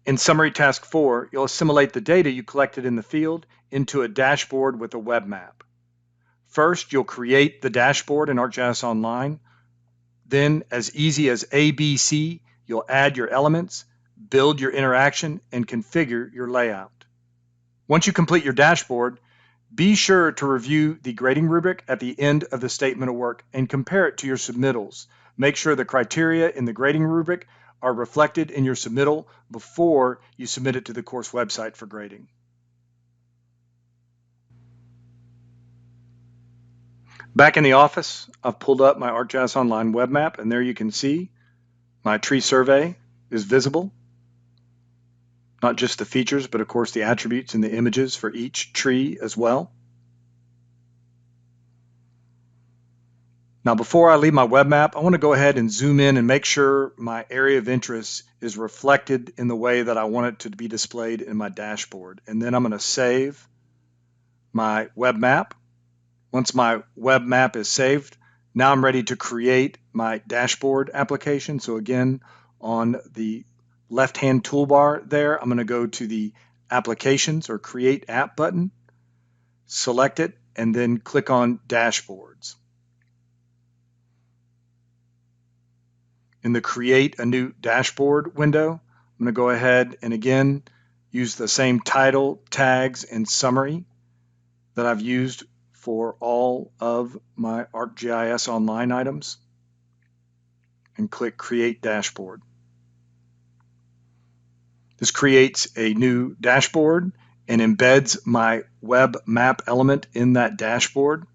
In Summary Task 4, you'll assimilate the data you collected in the field into a dashboard with a web map. First, you'll create the dashboard in ArcGIS Online. Then, as easy as ABC, you'll add your elements, build your interaction, and configure your layout. Once you complete your dashboard, be sure to review the grading rubric at the end of the statement of work and compare it to your submittals. Make sure the criteria in the grading rubric are reflected in your submittal before you submit it to the course website for grading. Back in the office, I've pulled up my ArcGIS Online web map, and there you can see my tree survey is visible. Not just the features, but of course the attributes and the images for each tree as well. Now, before I leave my web map, I want to go ahead and zoom in and make sure my area of interest is reflected in the way that I want it to be displayed in my dashboard. And then I'm going to save my web map. Once my web map is saved, now I'm ready to create my dashboard application. So again, on the left-hand toolbar there, I'm going to go to the Applications or Create App button, select it, and then click on Dashboards. In the Create a New Dashboard window, I'm going to go ahead and again use the same title, tags, and summary that I've used for all of my ArcGIS Online items, and click Create Dashboard. This creates a new dashboard and embeds my web map element in that dashboard.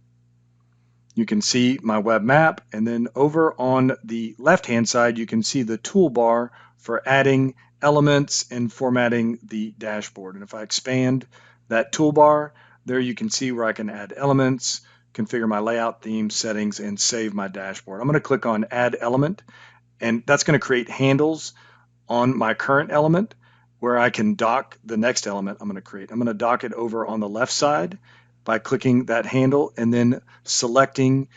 You can see my web map, and then over on the left-hand side, you can see the toolbar for adding elements and formatting the dashboard. And if I expand that toolbar, there you can see where I can add elements, configure my layout, theme, settings, and save my dashboard. I'm going to click on Add Element, and that's going to create handles on my current element where I can dock the next element I'm going to create. I'm going to dock it over on the left side by clicking that handle and then selecting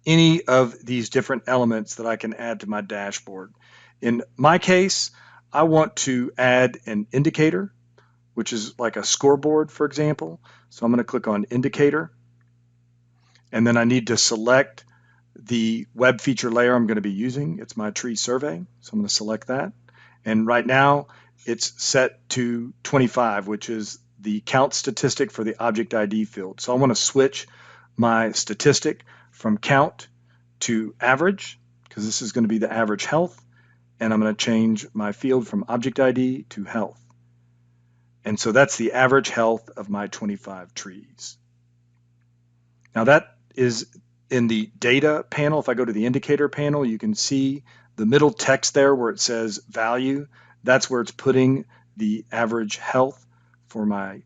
any of these different elements that I can add to my dashboard. In my case, I want to add an indicator, which is like a scoreboard, for example. So I'm going to click on Indicator, and then I need to select the web feature layer I'm going to be using. It's my tree survey, so I'm going to select that. And right now, it's set to 25, which is the count statistic for the object ID field. So I want to switch my statistic from count to average, because this is going to be the average health, and I'm going to change my field from object ID to health. And so that's the average health of my 25 trees. Now that is in the data panel. If I go to the indicator panel, you can see the middle text there where it says value. That's where it's putting the average health for my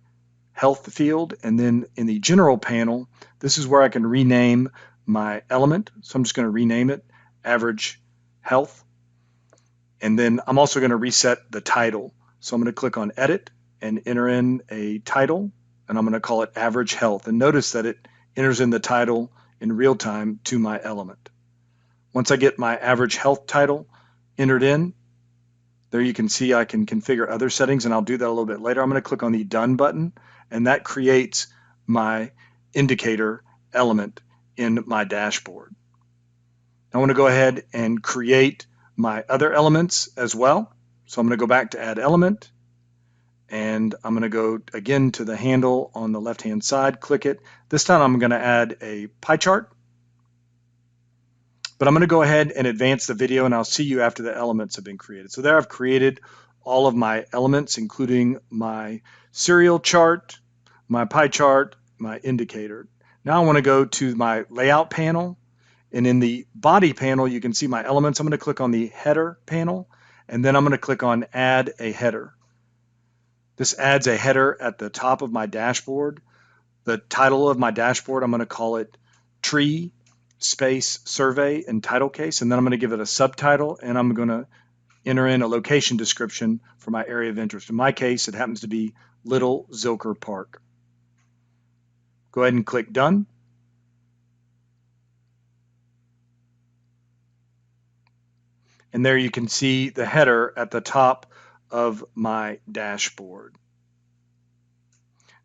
health field. And then in the general panel, this is where I can rename my element. So I'm just going to rename it average health. And then I'm also going to reset the title. So I'm going to click on Edit and enter in a title, and I'm going to call it average health. And notice that it enters in the title in real time to my element. Once I get my average health title entered in, there you can see I can configure other settings, and I'll do that a little bit later. I'm going to click on the Done button, and that creates my indicator element in my dashboard. I want to go ahead and create my other elements as well. So I'm going to go back to Add Element, and I'm going to go again to the handle on the left-hand side, click it. This time I'm going to add a pie chart. But I'm going to go ahead and advance the video, and I'll see you after the elements have been created. So there I've created all of my elements, including my serial chart, my pie chart, my indicator. Now I want to go to my layout panel, and in the body panel, you can see my elements. I'm going to click on the header panel, and then I'm going to click on Add a Header. This adds a header at the top of my dashboard. The title of my dashboard, I'm going to call it Tree Space Survey in title case, and then I'm going to give it a subtitle, and I'm going to enter in a location description for my area of interest. In my case, it happens to be Little Zilker Park. Go ahead and click Done. And there you can see the header at the top of my dashboard.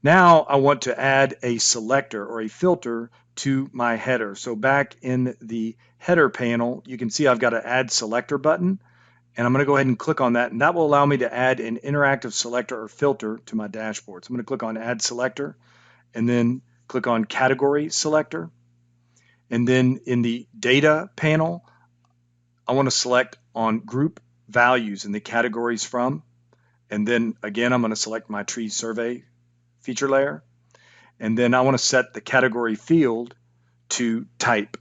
Now I want to add a selector or a filter to my header. So back in the header panel, you can see I've got an Add Selector button, and I'm going to go ahead and click on that, and that will allow me to add an interactive selector or filter to my dashboard. So I'm going to click on Add Selector, and then click on Category Selector. And then in the Data panel, I want to select on Group Values in the Categories From, and then again I'm going to select my Tree Survey feature layer, and then I want to set the category field to Type.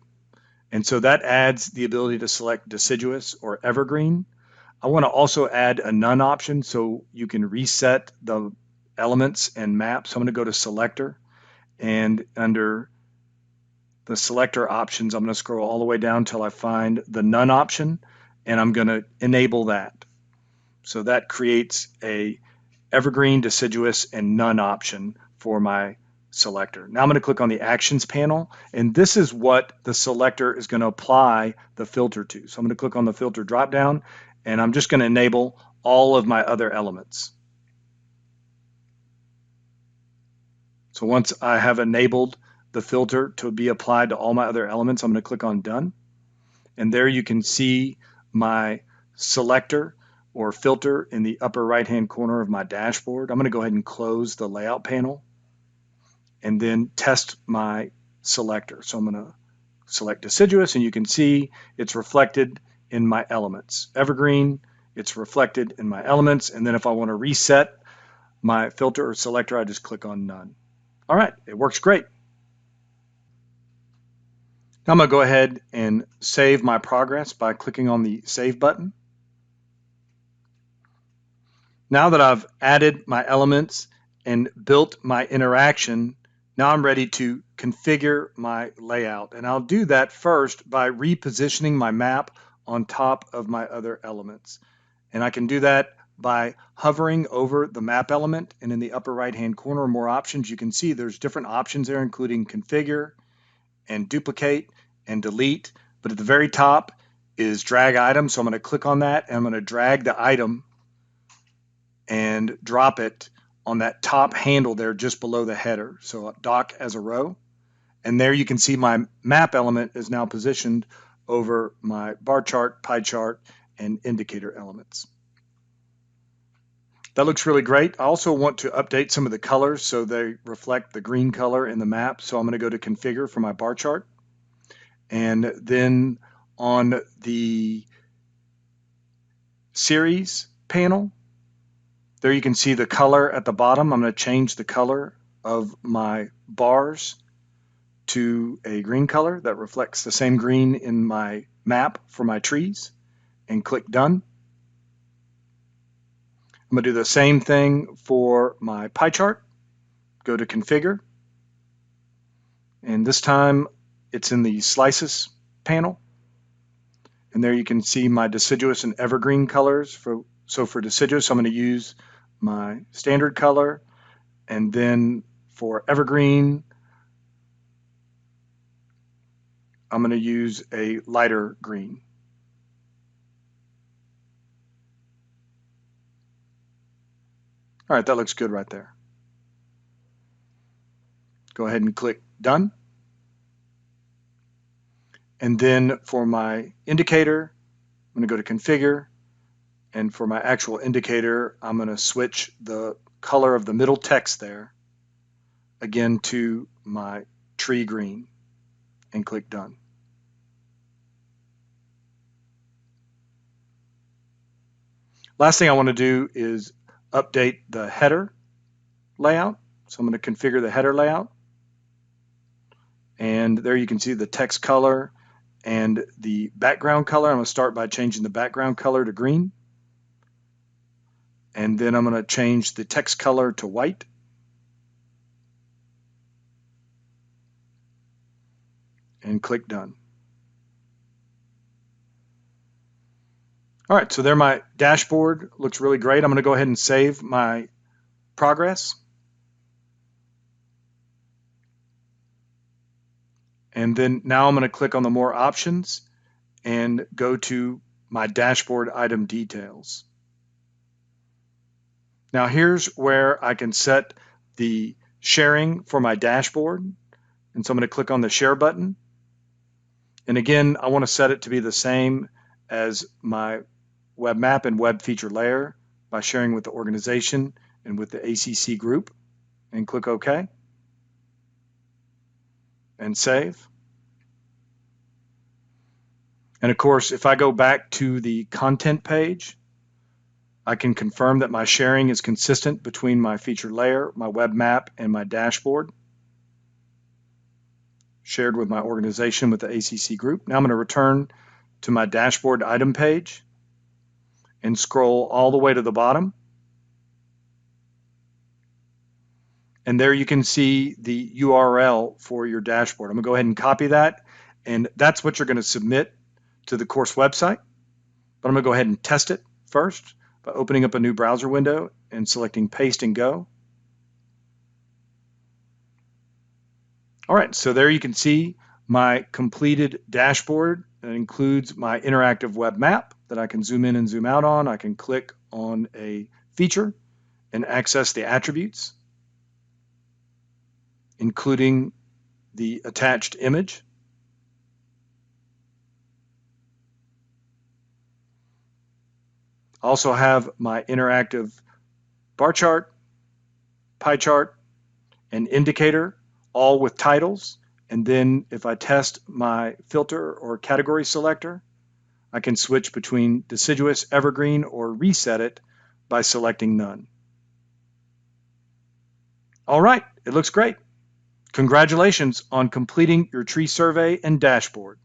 And so that adds the ability to select deciduous or evergreen. I want to also add a none option so you can reset the elements and maps. So I'm going to go to Selector, and under the selector options, I'm going to scroll all the way down until I find the none option, and I'm going to enable that. So that creates a evergreen, deciduous, and none option for my selector. Now I'm going to click on the Actions panel, and this is what the selector is going to apply the filter to. So I'm going to click on the filter dropdown, and I'm just going to enable all of my other elements. So once I have enabled the filter to be applied to all my other elements, I'm going to click on Done. And there you can see my selector or filter in the upper right-hand corner of my dashboard. I'm going to go ahead and close the layout panel and then test my selector. So I'm going to select deciduous, and you can see it's reflected in my elements. Evergreen, it's reflected in my elements. And then if I want to reset my filter or selector, I just click on None. All right, it works great. Now I'm going to go ahead and save my progress by clicking on the Save button. Now that I've added my elements and built my interaction, now I'm ready to configure my layout. And I'll do that first by repositioning my map on top of my other elements. And I can do that by hovering over the map element, and in the upper right-hand corner, more options. You can see there's different options there, including configure and duplicate and delete. But at the very top is drag item. So I'm going to click on that, and I'm going to drag the item and drop it on that top handle there just below the header. So dock as a row. And there you can see my map element is now positioned over my bar chart, pie chart, and indicator elements. That looks really great. I also want to update some of the colors so they reflect the green color in the map. So I'm going to go to Configure for my bar chart. And then on the Series panel, there you can see the color at the bottom. I'm going to change the color of my bars to a green color that reflects the same green in my map for my trees, and click Done. I'm going to do the same thing for my pie chart. Go to Configure, and this time it's in the Slices panel. And there you can see my deciduous and evergreen colors. So for deciduous, I'm going to use my standard color, and then for evergreen, I'm going to use a lighter green. All right, that looks good right there. Go ahead and click Done. And then for my indicator, I'm going to go to Configure. And for my actual indicator, I'm going to switch the color of the middle text there again to my tree green and click Done. Last thing I want to do is update the header layout. So I'm going to configure the header layout. And there you can see the text color and the background color. I'm going to start by changing the background color to green. And then I'm going to change the text color to white. And click Done. All right, so there my dashboard looks really great. I'm going to go ahead and save my progress. And then now I'm going to click on the More Options and go to my dashboard item details. Now here's where I can set the sharing for my dashboard. And so I'm going to click on the share button. And again, I want to set it to be the same as my web map and web feature layer by sharing with the organization and with the ACC group, and click OK and save. And of course, if I go back to the content page, I can confirm that my sharing is consistent between my feature layer, my web map, and my dashboard, shared with my organization with the ACC group. Now I'm going to return to my dashboard item page and scroll all the way to the bottom. And there you can see the URL for your dashboard. I'm going to go ahead and copy that, and that's what you're going to submit to the course website. But I'm going to go ahead and test it first by opening up a new browser window and selecting Paste and Go. All right, so there you can see my completed dashboard. That includes my interactive web map that I can zoom in and zoom out on. I can click on a feature and access the attributes, including the attached image. I also have my interactive bar chart, pie chart, and indicator, all with titles. And then if I test my filter or category selector, I can switch between deciduous, evergreen, or reset it by selecting none. All right, it looks great. Congratulations on completing your tree survey and dashboard.